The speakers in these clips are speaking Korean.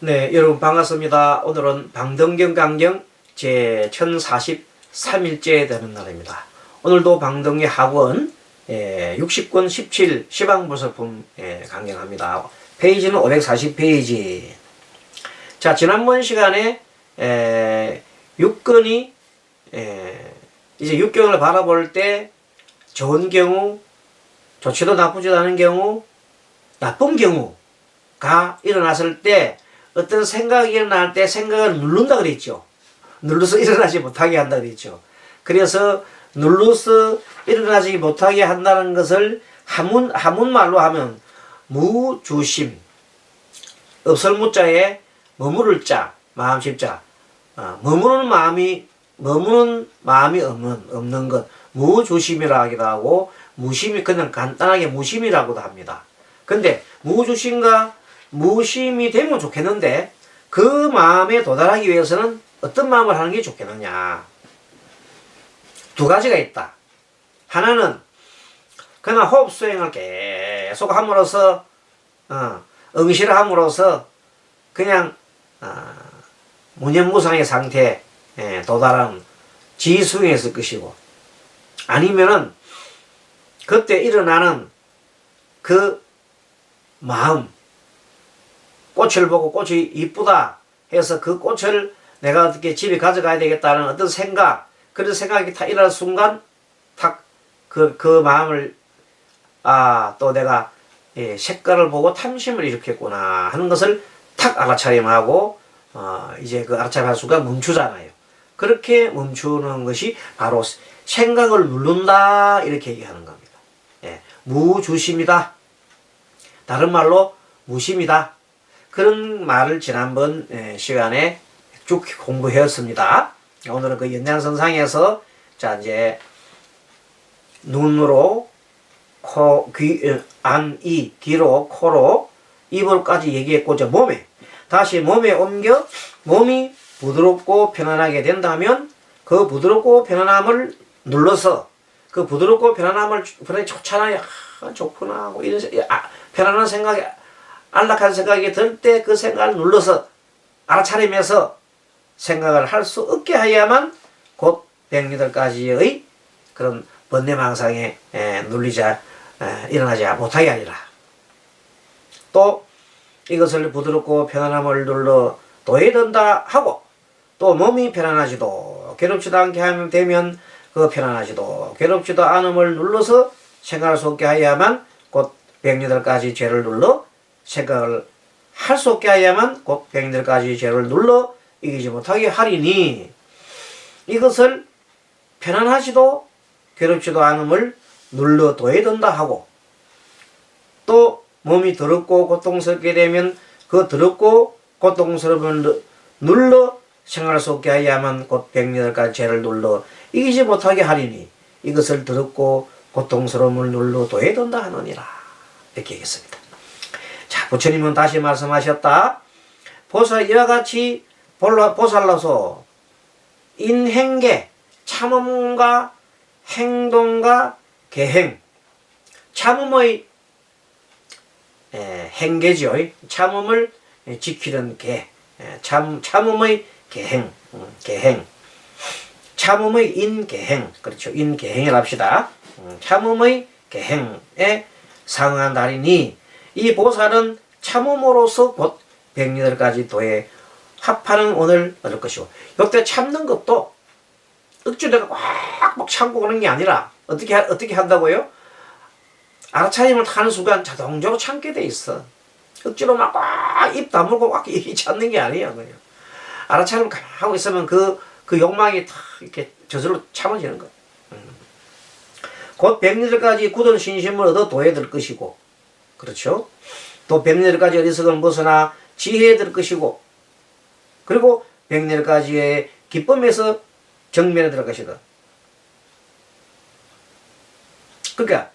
네, 여러분 반갑습니다. 오늘은 방등경 강경 제 1043일째 되는 날입니다. 오늘도 방등의 학원 60권 17 시방부설품 강경합니다. 페이지는 540페이지. 자, 지난번 시간에 6권이 이제 6경을 바라볼 때 좋은 경우, 좋지도 나쁘지도 않은 경우, 나쁜 경우가 일어났을 때 어떤 생각이 일어날 때 생각을 누른다 그랬죠. 눌러서 일어나지 못하게 한다 그랬죠. 그래서 눌러서 일어나지 못하게 한다는 것을 한문말로 하면 무주심, 없을 무자에 머무를 자, 마음심자, 머무는 마음이 없는 것, 무주심이라 하기도 하고, 무심이 그냥 간단하게 무심이라고도 합니다. 근데 무주심과 무심이 되면 좋겠는데 그 마음에 도달하기 위해서는 어떤 마음을 하는 게 좋겠느냐. 두 가지가 있다. 하나는 그냥 호흡 수행을 계속 함으로써 응시를 함으로써 그냥 무념무상의 상태에 도달하는 지수행했을 것이고, 아니면은 그때 일어나는 그 마음, 꽃을 보고 꽃이 이쁘다 해서 그 꽃을 내가 어떻게 집에 가져가야 되겠다는 어떤 생각, 그런 생각이 탁 일어날 순간 탁 그 마음을 또 내가 색깔을 보고 탐심을 일으켰구나 하는 것을 탁 알아차림하고 이제 그 알아차림할 순간 멈추잖아요. 그렇게 멈추는 것이 바로 생각을 누른다 이렇게 얘기하는 겁니다. 무주심이다. 다른 말로 무심이다. 그런 말을 지난번 시간에 쭉 공부했습니다. 오늘은 그 연장선상에서 자 이제 눈으로 코, 귀, 안, 이, 귀로, 코로, 입으로까지 얘기했고, 저 몸에 다시 몸에 옮겨 몸이 부드럽고 편안하게 된다면 그 부드럽고 편안함을 눌러서 그 부드럽고 편안함을 그래 좋잖아요. 좋구나 하고 이런 편안한 생각이 안락한 생각이 들 때 그 생각을 눌러서 알아차리면서 생각을 할 수 없게 하야만 곧 108가지의 그런 번뇌망상에 일어나지 못하게 하리라. 또 이것을 부드럽고 편안함을 눌러 도해든다 하고, 또 몸이 편안하지도 괴롭지도 않게 하면 되면 그 편안하지도 괴롭지도 않음을 눌러서 생각할 수 없게 하야만 곧 108가지 죄를 눌러 생각을 할 수 없게 하야만 곧 108가지 죄를 눌러 이기지 못하게 하리니, 이것을 편안하지도 괴롭지도 않음을 눌러 둬야 하고, 또 몸이 더럽고 고통스럽게 되면 그 더럽고 고통스러움을 눌러 생각할 수 없게 하야만 곧 108가지 죄를 눌러 이기지 못하게 하리니, 이것을 더럽고 고통스러움을 눌러 둬야 하느니라 이렇게 얘기했습니다. 자, 부처님은 다시 말씀하셨다. 보살 이와 같이 보살로서 인행계, 참음과 행동과 계행, 참음의 행계죠. 참음을 지키는 계, 참음의 계행, 참음의 인계행, 그렇죠. 인계행을 합시다. 참음의 계행에 상응한 달이니, 이 보살은 참음으로서 곧 108가지 도에 합하는 오늘 얻을 것이고, 이때 참는 것도 억지로 내가 꽉 참고 그런 게 아니라 어떻게 한다고요? 알아차림을 타는 순간 자동적으로 참게 돼 있어. 억지로 막 꽉 입 다물고 꽉 참는 게 아니에요. 그냥 알아차림을 하고 있으면 그 욕망이 탁 이렇게 저절로 참아지는 거예요. 곧 108가지 굳은 신심을 얻어 도에 들 것이고, 그렇죠? 또 108가지 어리석은 벗어나 지혜에 들 것이고, 그리고 108가지의 기쁨에서 정면에 들어갈 것이다. 그러니까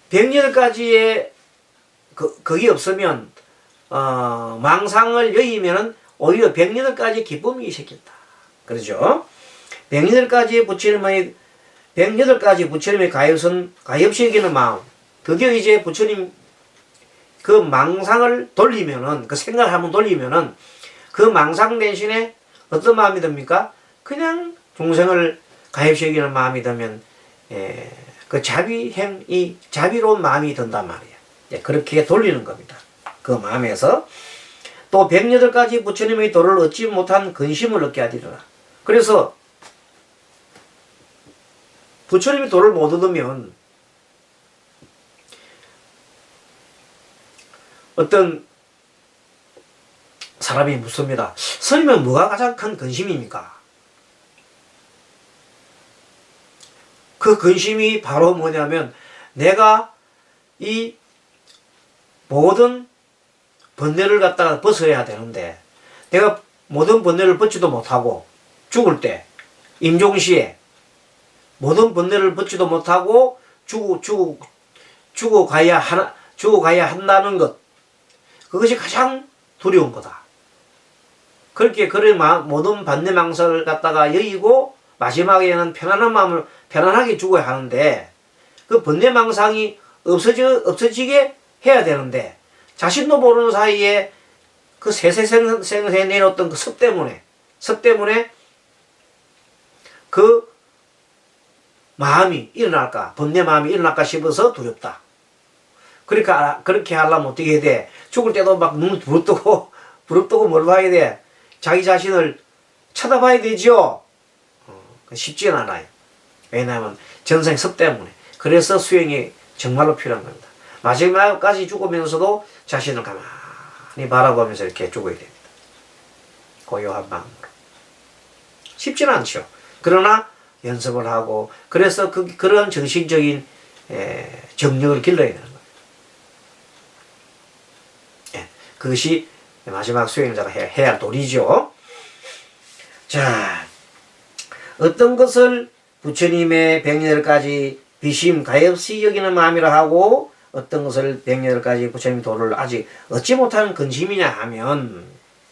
108가지의 그게 없으면 망상을 여의면은 오히려 108가지 기쁨이 생긴다. 그렇죠? 108가지 부처님의 가엾은 가엾이 여기는 마음, 드디어 이제 부처님 그 망상을 돌리면은, 그 생각을 한번 돌리면은 그 망상 대신에 어떤 마음이 듭니까? 그냥 중생을 가엾이 여기는 마음이 들면 그 자비행이 자비로운 마음이 든단 말이에요. 그렇게 돌리는 겁니다. 그 마음에서 또 108가지 부처님의 도를 얻지 못한 근심을 얻게 하리라. 그래서 부처님의 도를 못 얻으면 어떤 사람이 묻습니다. 스님은 뭐가 가장 큰 근심입니까? 그 근심이 바로 뭐냐면 내가 이 모든 번뇌를 갖다가 벗어야 되는데 내가 모든 번뇌를 벗지도 못하고 죽을 때 임종시에 모든 번뇌를 벗지도 못하고 죽어가야 한다는 것, 그것이 가장 두려운 거다. 그렇게 그런 모든 번뇌망설을 갖다가 여의고 마지막에는 편안한 마음을 편안하게 죽어야 하는데 그 번뇌망상이 없어지게 해야 되는데 자신도 모르는 사이에 그 세세생생에 내렸던 그 섭 때문에 그 마음이 일어날까, 번뇌 마음이 일어날까 싶어서 두렵다. 그러니까 그렇게 하려면 어떻게 해야 돼? 죽을 때도 막 눈을 부릅뜨고 뭘 봐야 돼? 자기 자신을 쳐다봐야 되죠. 쉽지는 않아요. 왜냐하면 전생 섭 때문에. 그래서 수행이 정말로 필요한 겁니다. 마지막까지 죽으면서도 자신을 가만히 바라보면서 이렇게 죽어야 됩니다. 고요한 마음으로. 쉽지는 않죠. 그러나 연습을 하고 그래서 그런 정신적인 정력을 길러야 되는 거예요. 그것이 마지막 수행자가 해야 할 도리죠. 자, 어떤 것을 부처님의 108가지 비심 가엾이 여기는 마음이라 하고 어떤 것을 108가지 부처님의 도를 아직 얻지 못하는 근심이냐 하면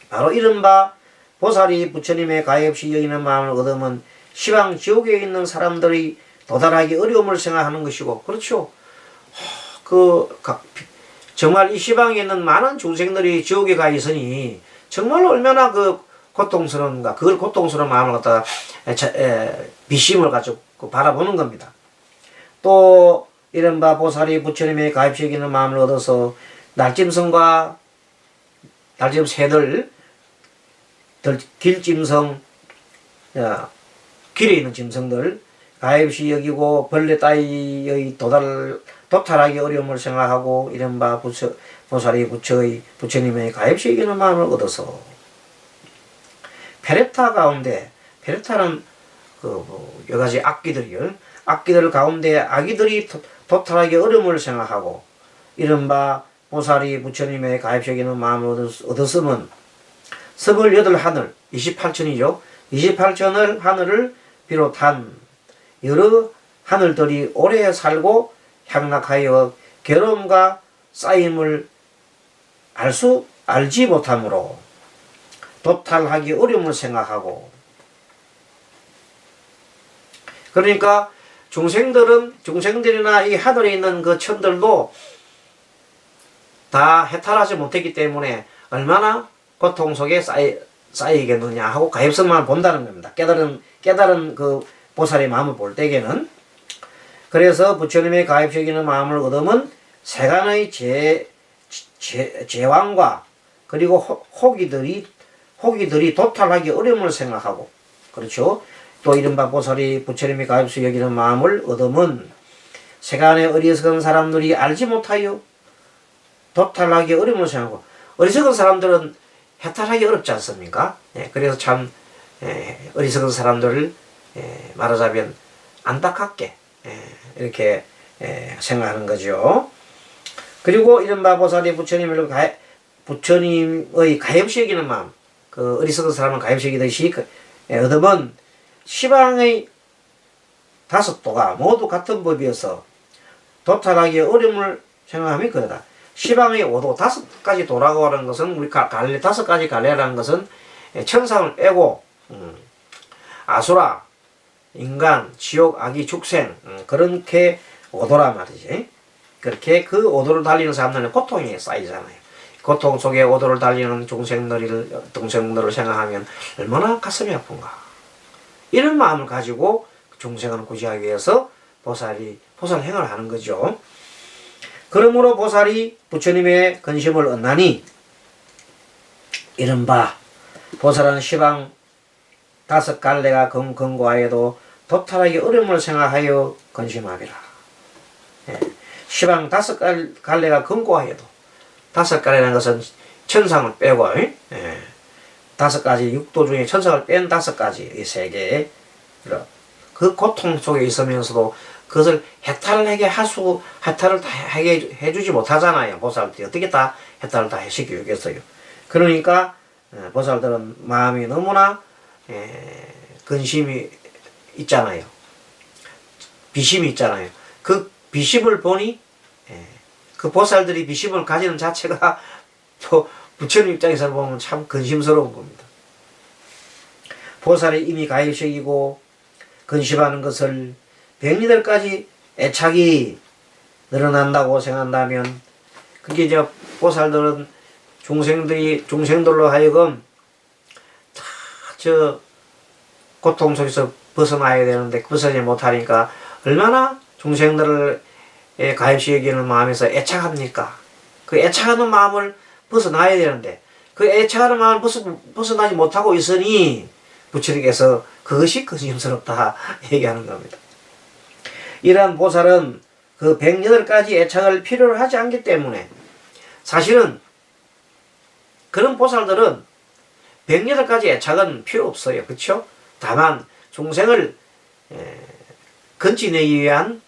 바로 이른바 보살이 부처님의 가엾이 여기는 마음을 얻으면 시방 지옥에 있는 사람들이 도달하기 어려움을 생각하는 것이고, 그렇죠. 정말 이 시방에 있는 많은 중생들이 지옥에 가 있으니 정말로 얼마나 그 고통스러운가, 그걸 고통스러운 마음을 갖다가 비심을 가지고 바라보는 겁니다. 또 이른바 보살이 부처님의 가엾이 여기는 마음을 얻어서 날짐승과 날짐 새들, 길짐승, 길에 있는 짐승들 가엾이 여기고 벌레 따위의 도탈하기 어려움을 생각하고 이른바 보살이 부처님의 가엾이 여기는 마음을 얻어서 페레타 가운데, 페레타는 여러 가지 악기들 가운데 아기들이 도탈하기 어려움을 생각하고 이른바 보살이 부처님의 가엾이 여기는 마음을 얻었으면 28하늘, 28천이죠. 28천을 하늘을 비롯한 여러 하늘들이 오래 살고 향락하여 괴로움과 쌓임을 알지 못하므로 도탈하기 어려움을 생각하고, 그러니까 중생들이나 이 하늘에 있는 그 천들도 다 해탈하지 못했기 때문에 얼마나 고통 속에 쌓이겠느냐 하고 가엾성만 본다는 겁니다. 깨달은 그 보살의 마음을 볼 때에는. 그래서 부처님의 가엾이 여기는 마음을 얻으면 세간의 제왕과 그리고 호기들이 도탈하기 어려움을 생각하고, 그렇죠. 또 이른바 보살이 부처님의 가엾이 여기는 마음을 얻으면 세간의 어리석은 사람들이 알지 못하여 도탈하기 어려움을 생각하고, 어리석은 사람들은 해탈하기 어렵지 않습니까? 그래서 참 어리석은 사람들을 말하자면 안타깝게 이렇게 생각하는 거죠. 그리고 이른바 보살이 부처님의 가엾이 여기는 마음, 그 어리석은 사람은 가엾이 여기듯이 얻으면 시방의 5도가 모두 같은 법이어서 도탈하기 어려움을 생각하면 그러다. 시방의 5도 5가지 도라고 하는 것은 우리 5가지 갈래라는 것은 천상을 빼고 아수라, 인간, 지옥, 악의, 축생 그렇게 5도란 말이지. 그렇게 그 오도를 달리는 사람들은 고통이 쌓이잖아요. 고통 속에 오도를 달리는 동생들을 생각하면 얼마나 가슴이 아픈가. 이런 마음을 가지고 중생을 구제하기 위해서 보살행을 하는 거죠. 그러므로 보살이 부처님의 근심을 얻나니 이른바 보살은 시방 5갈래가 근고하여도 도탈하기 어려움을 생각하여 근심하리라. 예. 시방 5갈래가 근고하여도 5갈래라는 것은 천상을 빼고 5가지 육도 중에 천상을 뺀 5가지 이 세계 그 고통 속에 있으면서도 그것을 해탈을 다 해주지 못하잖아요. 보살들이 어떻게 다 해탈을 다 해시키겠어요. 그러니까 보살들은 마음이 너무나 근심이 있잖아요. 비심이 있잖아요. 그 비심을 보니 그 보살들이 비심을 가지는 자체가 부처님 입장에서 보면 참 근심스러운 겁니다. 보살이 이미 가입식이고 근심하는 것을 백리들까지 애착이 늘어난다고 생각한다면 그게 이제 보살들은 중생들로 하여금 다 저 고통 속에서 벗어나야 되는데 벗어나지 못하니까 얼마나 중생들을 가입시키는 마음에서 애착합니까? 그 애착하는 마음을 벗어나야 되는데 그 애착하는 마음을 벗어나지 못하고 있으니 부처님께서 그것이 근심스럽다 얘기하는 겁니다. 이러한 보살은 그 108가지 애착을 필요로 하지 않기 때문에 사실은 그런 보살들은 108가지 애착은 필요 없어요. 그렇죠? 다만 중생을 건지내기 위한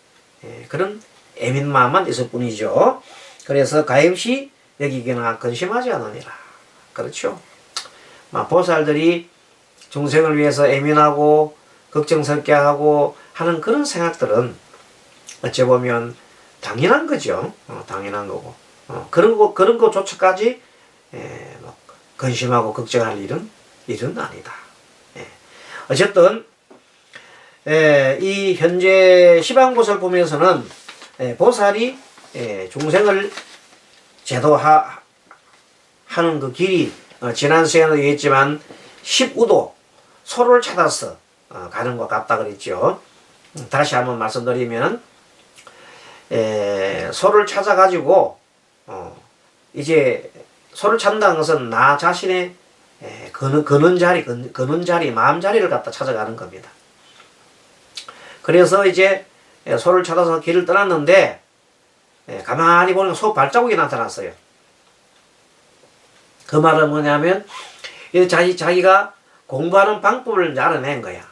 그런 애민 마음만 있을 뿐이죠. 그래서 가임시 여기거나 근심하지 않으니라. 그렇죠? 보살들이 중생을 위해서 애민하고 걱정스럽게 하고 하는 그런 생각들은 어찌 보면 당연한 거죠. 당연한 거고. 그런 거조차까지 근심하고 걱정할 일은 아니다. 어쨌든 이 현재 시방보살 보면서는 보살이 중생을 제도하는 그 길이 지난 시간에도 얘기했지만 10우도 소를 찾아서 가는 것 같다 그랬죠. 다시 한번 말씀드리면 소를 찾아가지고 이제 소를 찾는다는 것은 나 자신의 거는 자리, 마음 자리를 갖다 찾아가는 겁니다. 그래서 이제 소를 찾아서 길을 떠났는데 가만히 보니까 소 발자국이 나타났어요. 그 말은 뭐냐면 자기가 공부하는 방법을 알아낸 거야.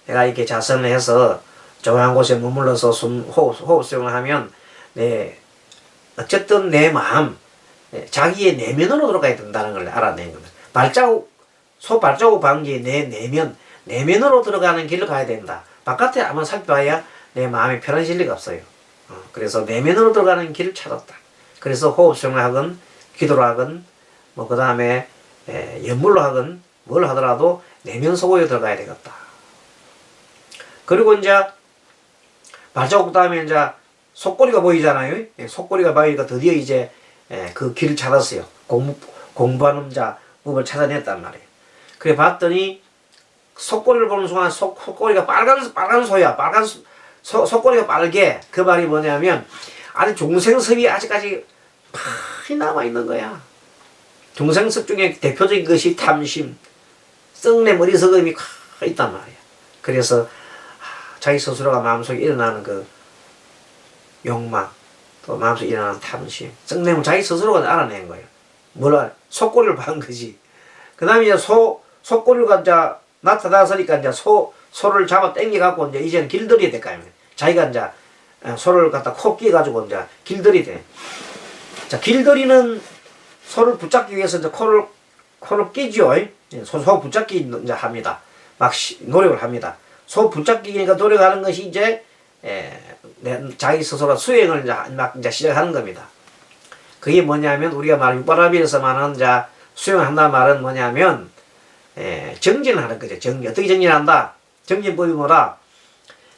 내가 이렇게 자선을 해서 조용한 곳에 머물러서 호흡 수행을 하면 어쨌든 내 마음, 자기의 내면으로 들어가야 된다는 걸 알아낸 겁니다. 소 발자국 방지의 내 내면으로 들어가는 길을 가야 된다. 바깥에 한번 살펴봐야 내 마음이 편해질 리가 없어요. 그래서 내면으로 들어가는 길을 찾았다. 그래서 호흡 수행을 하건 기도를 하건 그 다음에 연물로 하건 뭘 하더라도 내면 속으로 들어가야 되겠다. 그리고 이제 발자국 다음에 이제 속꼬리가 보이잖아요. 속꼬리가 보이니까 드디어 이제 그 길을 찾았어요. 공부하는 자 법을 찾아냈단 말이에요. 그래 봤더니 속꼬리를 보는 순간 속꼬리가 빨간 소야. 속꼬리가 빨개. 그 말이 뭐냐면 아직 중생섭이 아직까지 많이 남아있는 거야. 중생섭 중에 대표적인 것이 탐심, 썩내 머리석음이 있단 말이야. 그래서 자기 스스로가 마음속에 일어나는 그 욕망, 또 마음속에 일어나는 탐심, 썩내면 자기 스스로가 알아낸 거예요. 속꼬리를 본 거지. 그 다음에 이제 속꼬리가 이제 나타나서니까 이제 소를 잡아 당겨갖고 이제 이제는 길들여야 될 거 아닙니까? 자기가 이제 소를 갖다 코 끼가지고 이제 길들여야 돼. 자, 길들이는 소를 붙잡기 위해서 이제 코를 끼죠. 소 붙잡기 이제 합니다. 막 노력을 합니다. 소 붙잡기니까 노력하는 것이 이제 자기 스스로 수행을 이제 시작하는 겁니다. 그게 뭐냐면 우리가 말하는 육바라밀에서 말하는 이제 수행한다는 말은 뭐냐면 정진을 하는 거죠. 어떻게 정진한다? 정진법이 뭐라?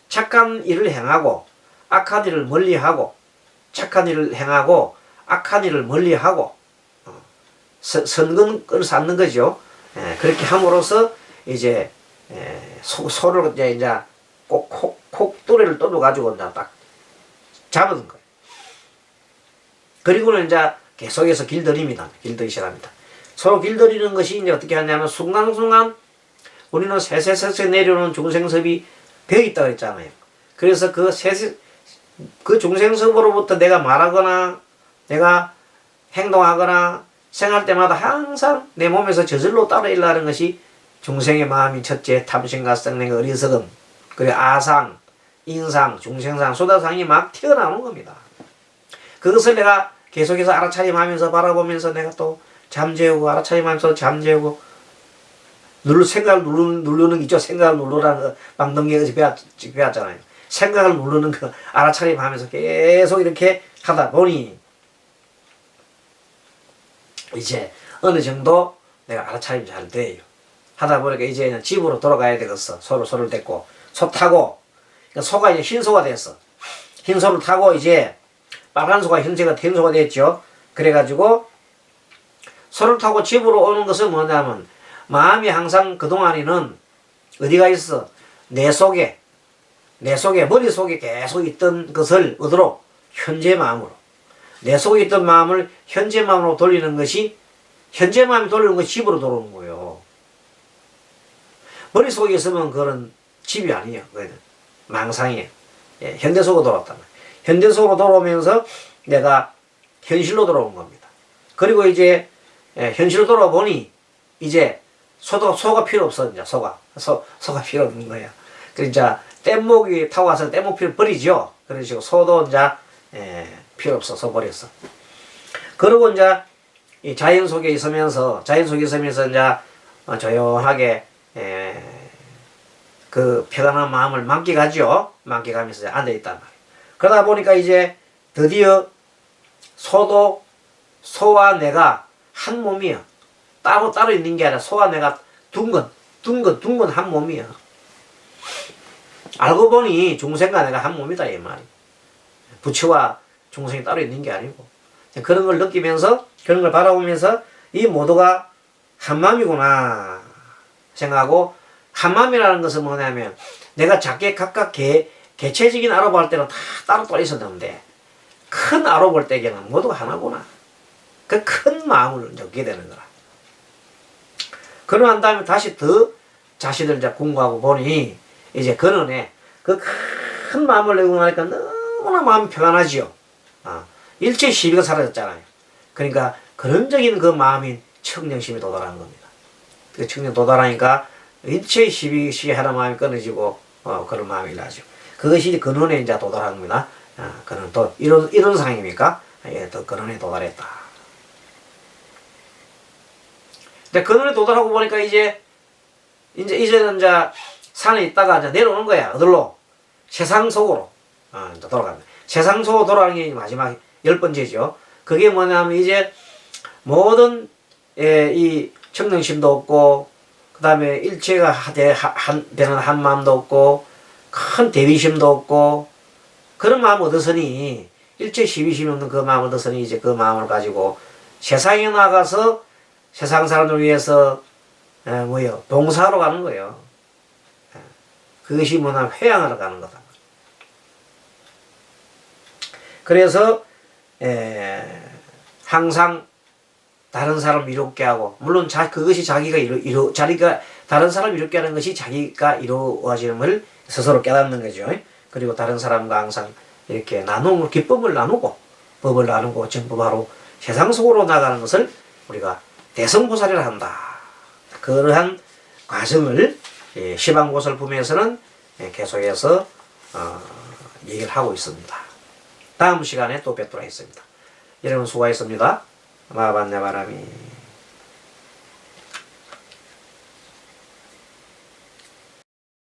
착한 일을 행하고 악한 일을 멀리하고 착한 일을 행하고 악한 일을 멀리하고 선근을 쌓는 거죠. 그렇게 함으로써 이제 소를 이제 콕두레를 떠줘가지고 이제 딱 잡은 거예요. 그리고는 이제 계속해서 길들입니다. 길들이시랍니다. 서로 길들이는 것이 이제 어떻게 하냐면 순간순간 우리는 세세세세 내려오는 중생섭이 되어 있다고 했잖아요. 그래서 그 중생섭으로부터 내가 말하거나 내가 행동하거나 생활 때마다 항상 내 몸에서 저절로 따라일라는 것이 중생의 마음이 첫째 탐심과 성냉 어리석음 그리고 아상, 인상, 중생상, 소다상이 막 튀어나오는 겁니다. 그것을 내가 계속해서 알아차림하면서 바라보면서 내가 또 잠재우고 알아차림하면서 잠재우고 생각을 누르는 게 있죠. 생각을 누르라는 방등계 어제 배웠잖아요. 생각을 누르는 그 알아차림하면서 계속 이렇게 하다 보니 이제 어느 정도 내가 알아차림이 잘 돼요. 하다 보니까 이제 집으로 돌아가야 되겠어. 소를 댔고 소 타고 그러니까 소가 이제 흰 소가 됐어. 흰 소를 타고 이제 빨간 소가 흰 소가 됐죠. 그래가지고 소를 타고 집으로 오는 것은 뭐냐면 마음이 항상 그동안에는 어디가 있어? 내 속에 머릿속에 계속 있던 것을 어디로? 현재 마음으로 내 속에 있던 마음을 현재 마음으로 돌리는 것이 현재 마음이 돌리는 것이 집으로 돌아오는 거예요. 머릿속에 있으면 그건 집이 아니에요. 그거는 망상이에요. 현대 속으로 돌아왔단 말이에요. 현대 속으로 돌아오면서 내가 현실로 돌아온 겁니다. 그리고 이제 현실로 돌아보니 이제 소가 필요 없어. 이제 소가 필요 없는 거야. 그러니까 뗏목이 타고 와서 뗏목 필요 버리죠. 그런 식으로 소도 이제 필요 없어. 소 버렸어. 그러고 이제 이 자연 속에 있으면서 이제 조용하게 그 평안한 마음을 만끽하죠. 만끽하면서 앉아있단 말이에요. 그러다 보니까 이제 드디어 소와 내가 한 몸이야. 따로 있는 게 아니라 소와 내가 둥근 한 몸이야. 알고 보니 중생과 내가 한 몸이다 이 말이야. 부처와 중생이 따로 있는 게 아니고 그런 걸 느끼면서 그런 걸 바라보면서 이 모두가 한 마음이구나 생각하고 한마음이라는 것은 뭐냐면 내가 작게 각각 개체적인 아로볼 때는 다 따로 있었는데 큰 아로볼 때에는 모두가 하나구나. 그 큰 마음을 얻게 되는 거라. 그러고 난 다음에 다시 더 자신을 이제 공부하고 보니 이제 근원에 그 큰 마음을 내고 나니까 너무나 마음이 평안하지요. 일체 시비가 사라졌잖아요. 그러니까 근원적인 그 마음인 청정심이 도달하는 겁니다. 그 청정 도달하니까 일체의 시비하는 마음이 끊어지고 그런 마음이 나죠. 그것이 근원에 이제 도달한 겁니다. 그는 또 이런 상입니까? 또 근원에 도달했다. 근데 근원에 도달하고 보니까 이제는 이제 산에 있다가 이제 내려오는 거야. 어디로? 세상 속으로 이제 돌아갑니다. 세상 속으로 돌아가는 게 마지막 10번째죠. 그게 뭐냐면 이제 모든 이 청정심도 없고 그 다음에 일체가 되는 한 마음도 없고 큰 대비심도 없고 그런 마음 얻었으니 일체 시비심이 없는 그 마음을 얻었으니 이제 그 마음을 가지고 세상에 나가서 세상 사람들 위해서 봉사하러 가는 거예요. 그것이 뭐냐면 회양하러 가는 거다. 그래서 항상 다른 사람 이롭게 하고 물론 그것이 자기가 다른 사람 이롭게 하는 것이 자기가 이루어짐을 스스로 깨닫는 거죠. 그리고 다른 사람과 항상 이렇게 기쁨을 나누고 법을 나누고 전부 바로 세상 속으로 나가는 것을 우리가 대성보살이라 한다. 그러한 과정을 시방보살품에서는 계속해서 얘기를 하고 있습니다. 다음 시간에 또 뵙도록 하겠습니다. 여러분 수고하셨습니다. 마반야바라미.